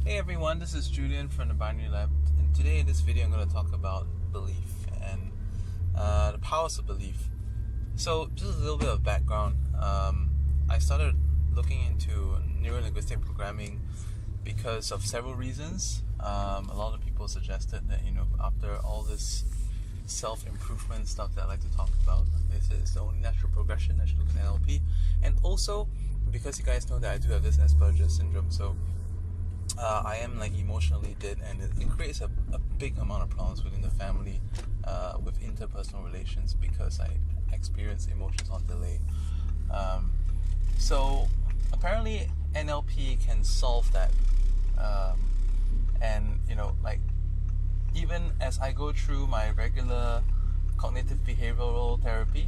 Hey everyone, this is Julian from the Binary Lab, and today in this video I'm going to talk about belief and the powers of belief. So just a little bit of background. I started looking into Neuro Linguistic Programming because of several reasons. A lot of people suggested that, after all this self-improvement stuff that I like to talk about, this is the only natural progression. I should look at NLP. And also, because you guys know that I do have this Asperger syndrome, so I am emotionally dead, and it creates a big amount of problems within the family with interpersonal relations because I experience emotions on delay. So apparently NLP can solve that, and even as I go through my regular cognitive behavioral therapy,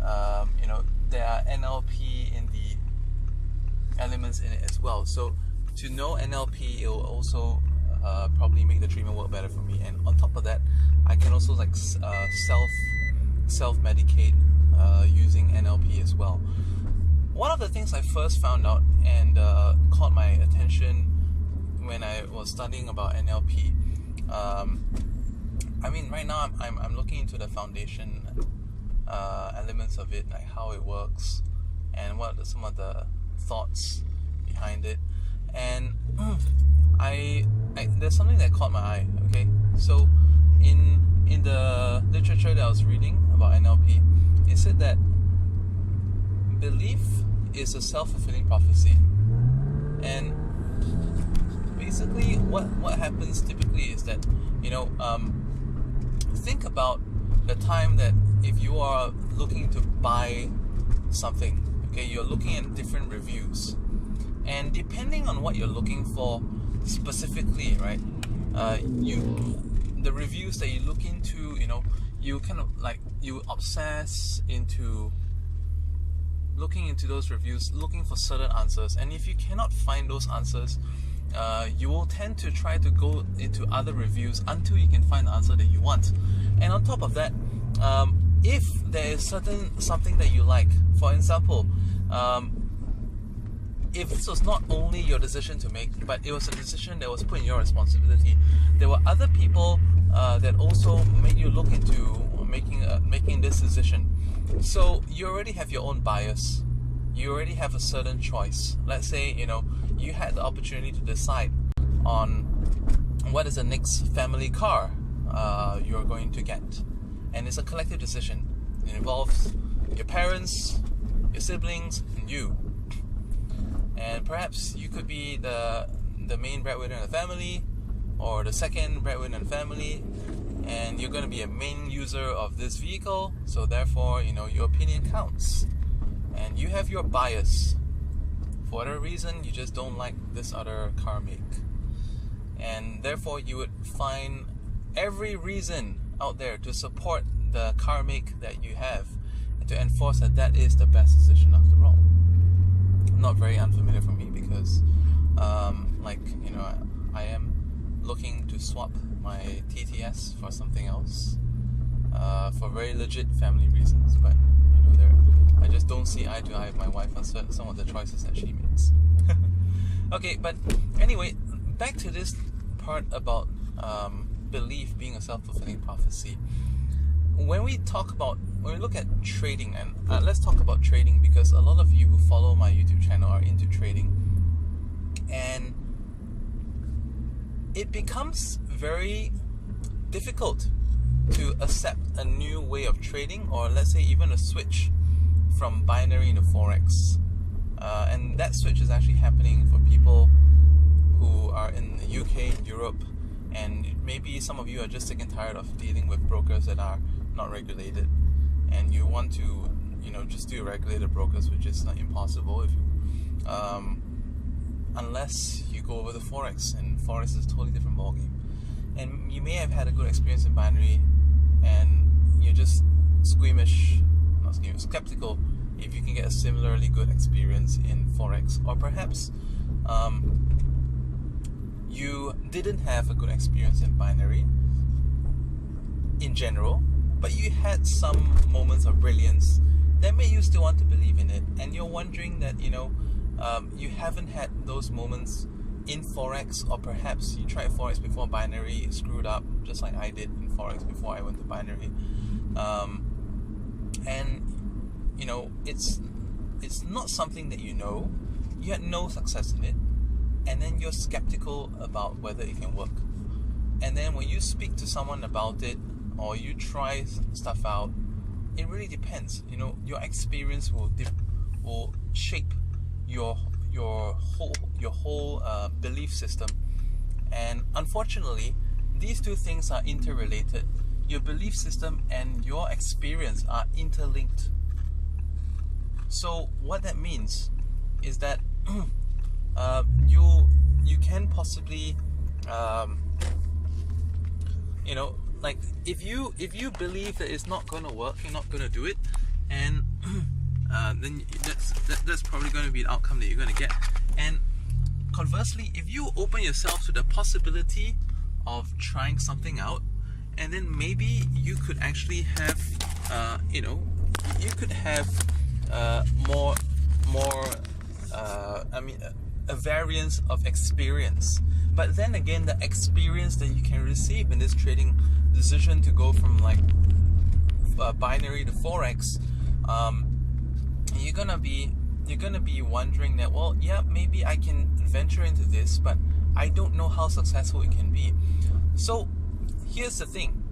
there are NLP in the elements in it as well. So to know NLP, it will also probably make the treatment work better for me. And on top of that, I can also self-medicate using NLP as well. One of the things I first found out and caught my attention when I was studying about NLP, right now I'm looking into the foundation elements of it, like how it works and what are some of the thoughts behind it. And there's something that caught my eye. Okay, so in the literature that I was reading about NLP, it said that belief is a self-fulfilling prophecy. And basically what happens typically is that think about the time that if you are looking to buy something, okay, you're looking at different reviews. And depending on what you're looking for specifically, right, the reviews that you look into, you kind of you obsess into looking into those reviews, looking for certain answers. And if you cannot find those answers, you will tend to try to go into other reviews until you can find the answer that you want. And on top of that, if there is something that you like, for example, if this was not only your decision to make, but it was a decision that was put in your responsibility, there were other people that also made you look into making this decision. So you already have your own bias. You already have a certain choice. Let's say you had the opportunity to decide on what is the next family car you're going to get, and it's a collective decision. It involves your parents, your siblings, and you. And perhaps you could be the main breadwinner in the family, or the second breadwinner in the family, and you're going to be a main user of this vehicle, so therefore, your opinion counts. And you have your bias. For whatever reason, you just don't like this other car make. And therefore, you would find every reason out there to support the car make that you have, and to enforce that is the best decision after all. Not very unfamiliar for me because I am looking to swap my TTS for something else for very legit family reasons, but I just don't see eye to eye with my wife on some of the choices that she makes. Okay, but anyway, back to this part about belief being a self-fulfilling prophecy. When we look at trading, and let's talk about trading, because a lot of you who follow my YouTube channel are into trading, and it becomes very difficult to accept a new way of trading, or let's say even a switch from binary to forex, and that switch is actually happening for people who are in the UK and Europe, and maybe some of you are just sick and tired of dealing with brokers that are not regulated, and you want to just do regulated brokers, which is not impossible if you unless you go over the forex, and forex is a totally different ballgame. And you may have had a good experience in binary, and you're just skeptical if you can get a similarly good experience in forex, or perhaps you didn't have a good experience in binary in general, but you had some moments of brilliance that made you still want to believe in it, and you're wondering that you haven't had those moments in Forex, or perhaps you tried Forex before binary, screwed up, just like I did in Forex before I went to binary. And you know, it's not something that you had no success in it, and then you're skeptical about whether it can work. And then when you speak to someone about it, or you try stuff out, it really depends. You know, your experience will shape your whole belief system. And unfortunately, these two things are interrelated. Your belief system and your experience are interlinked. So what that means is that you can possibly you know, like if you believe that it's not going to work, you're not going to do it, and then that's probably going to be the outcome that you're going to get. And conversely, if you open yourself to the possibility of trying something out, and then maybe you could actually have you could have more a variance of experience. But then again, the experience that you can receive in this trading decision to go from like binary to Forex, you're gonna be wondering that, well, yeah, maybe I can venture into this, but I don't know how successful it can be. So here's the thing,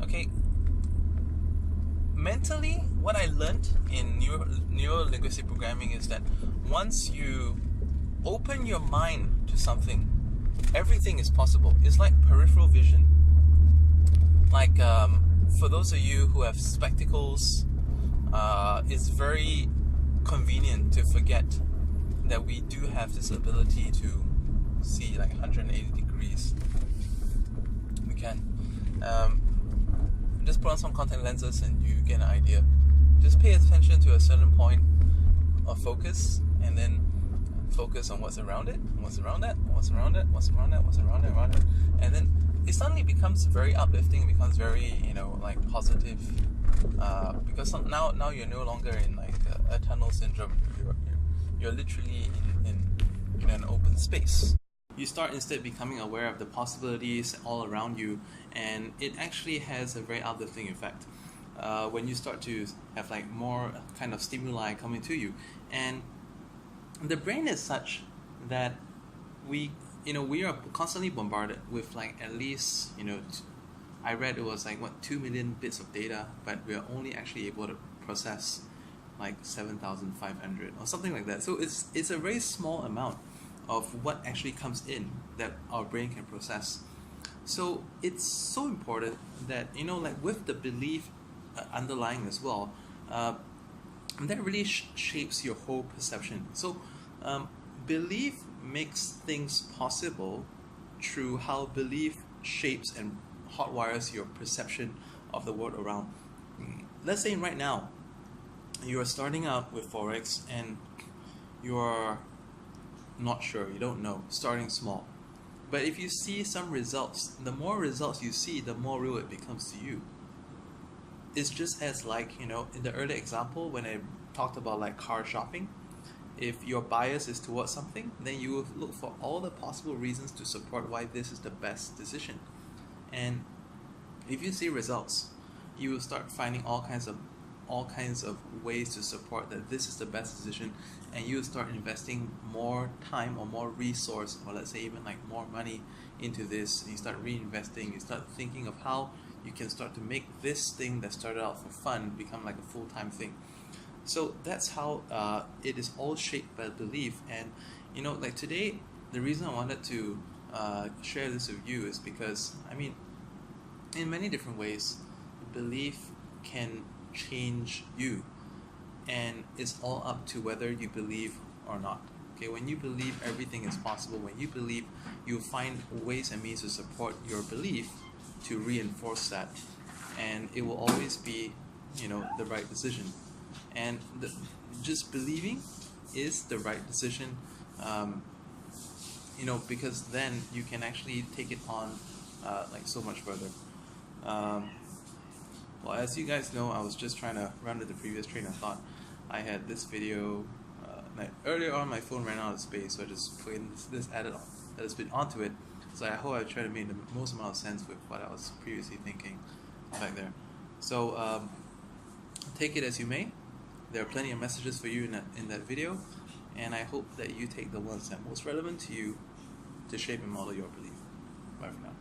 okay? Mentally, what I learned in Neuro Linguistic Programming is that once you open your mind to something, everything is possible. It's like peripheral vision. Like for those of you who have spectacles, it's very convenient to forget that we do have this ability to see like 180 degrees. We can. Just put on some contact lenses and you get an idea. Just pay attention to a certain point of focus, and then focus on what's around it, what's around that, what's around it, what's around that, what's around it, around it, and then it suddenly becomes very uplifting. It becomes very, like positive, because now you're no longer in like a tunnel syndrome. You're literally in an open space. You start instead becoming aware of the possibilities all around you, and it actually has a very uplifting effect when you start to have like more kind of stimuli coming to you. And the brain is such that we are constantly bombarded with like at least, I read it was like 2 million bits of data, but we are only actually able to process like 7,500 or something like that. So it's a very small amount of what actually comes in that our brain can process. So it's so important that, like with the belief underlying as well, that really shapes your whole perception. So belief makes things possible through how belief shapes and hotwires your perception of the world around. Let's say right now you are starting out with Forex and you are not sure, you don't know, starting small. But if you see some results, the more results you see, the more real it becomes to you. It's just as like, in the earlier example when I talked about like car shopping, if your bias is towards something, then you will look for all the possible reasons to support why this is the best decision. And if you see results, you will start finding all kinds of ways to support that this is the best decision, and you will start investing more time or more resource, or let's say even like more money into this, and you start reinvesting, you start thinking of how you can start to make this thing that started out for fun become like a full-time thing. So that's how it is all shaped by belief. And like today, the reason I wanted to share this with you is because in many different ways, belief can change you, and it's all up to whether you believe or not. Okay, when you believe everything is possible, when you believe, you'll find ways and means to support your belief to reinforce that, and it will always be the right decision. And just believing is the right decision, because then you can actually take it on like so much further. Well, as you guys know, I was just trying to run with the previous train of thought. I had this video like earlier on my phone ran out of space, so I just put in this added on that has been onto it. So I hope I try to make the most amount of sense with what I was previously thinking back there. So take it as you may. There are plenty of messages for you in that video, and I hope that you take the ones that are most relevant to you to shape and model your belief. Bye for now.